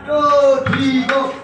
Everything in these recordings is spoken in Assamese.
2, 3, go.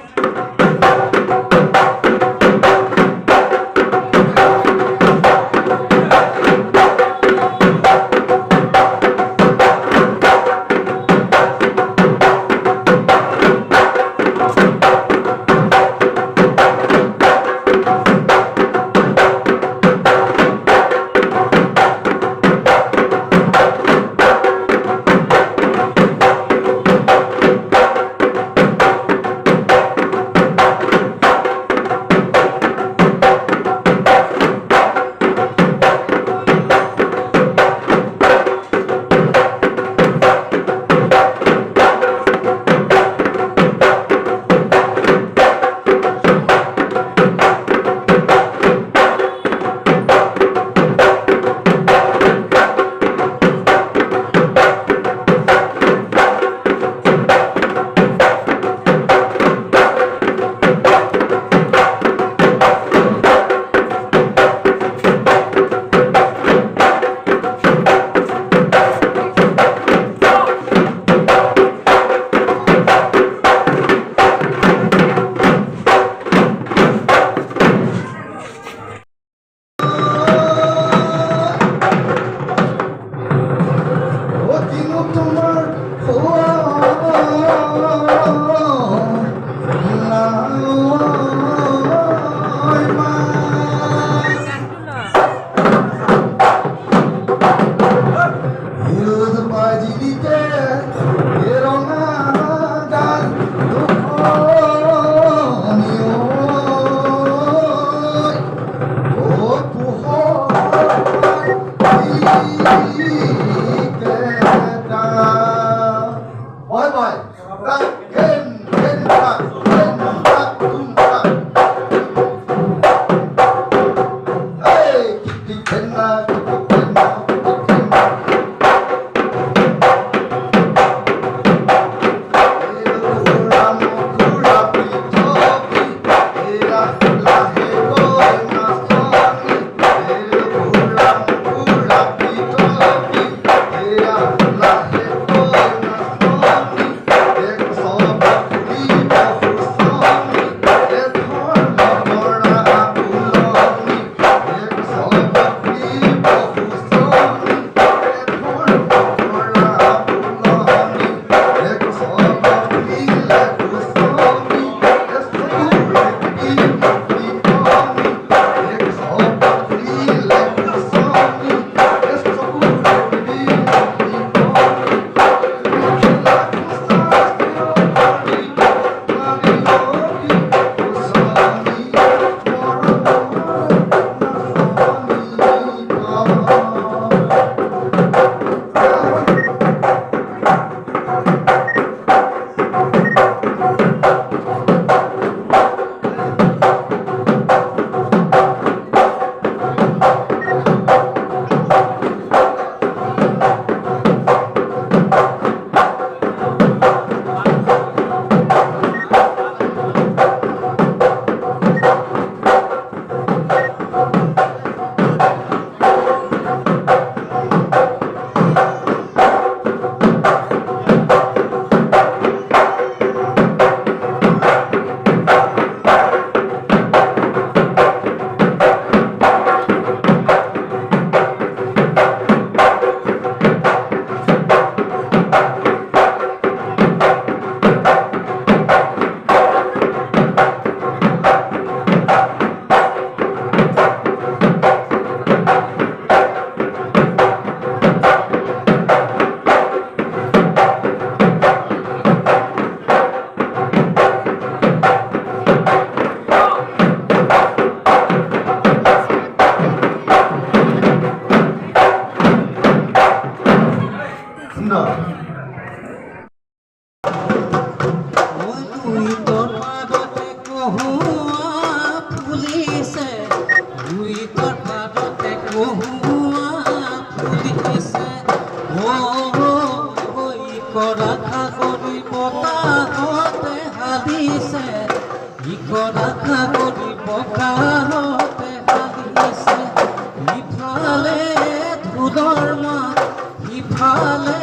ইফালে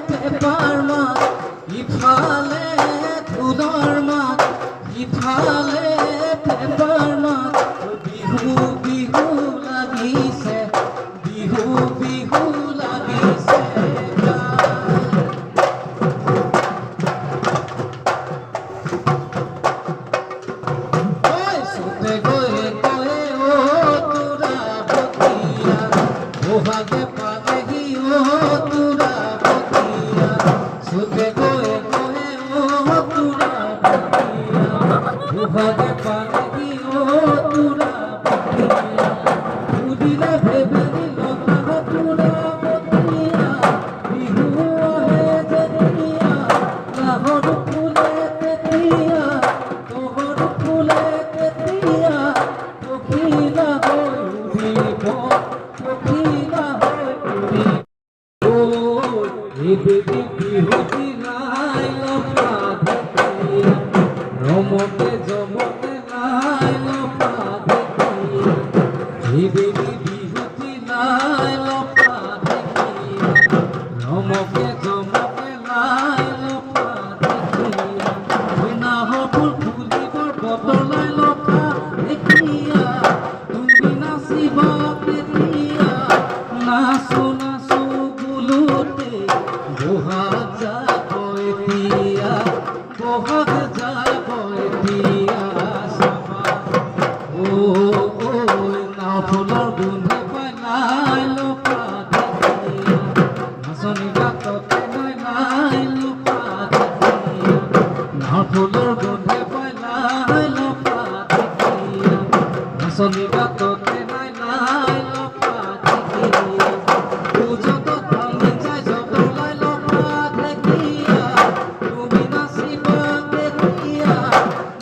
পেপাৰ মাত ইফালে ফুলৰ মাত ইফালে পেপাৰ মাত বিহু বিহু লাগিছে বিহু বিহু লাগিছে চুতে গৈ গৈ তোৰা বতিয়া বহাগে পালেহি তোৰা বতিয়া চুতে গৈ গৈ তোৰা বতিয়া বহাগে পালেহি তোৰা বতিয়া উদিলে ভেবেলি লতা তোৰা বতিয়া বিহু আহে যেতিয়া লাহৰ ফুলে তেতিয়া তোহৰ ফুলে তেতিয়া পখিলা হৈ উৰিব পখিলা হৈ উৰিব বিহুতি নাই লফা ধেকিয়া ৰমতে জমতে নাই লফা ধেকিয়া বিহুতি নাই লফা ধেকিয়া ৰমতে জমতে নাই লফা ধেকিয়া নাহৰ ফুল ফুলিবৰ বতলাই লফা ধেকিয়া তুমি নাচিবা তেতিয়া নাচো নাচো বোলোতে বহাগ যাব এতিয়া বহাগ যাব এতিয়া চাবা নাও ফুলৰ গোন্ধে পাই নাই লফা ধেকিয়া নাচনি গাততে মই নাই লফা ধেকিয়া নাও ফুলৰ গোন্ধে পাই নাই লফা ধেকিয়া নাচনি গাততে নাই নাই লফা ধেকিয়া পূজত ভাঙি যায় জবলাই লফা ধেকিয়া তুমি নাচিবা তেতিয়া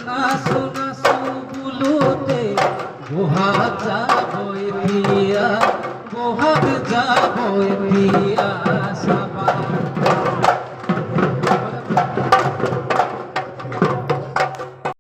নাচো নাচো বোলোতে বহাগ যাব এতিয়া বহাগ যাব এতিয়া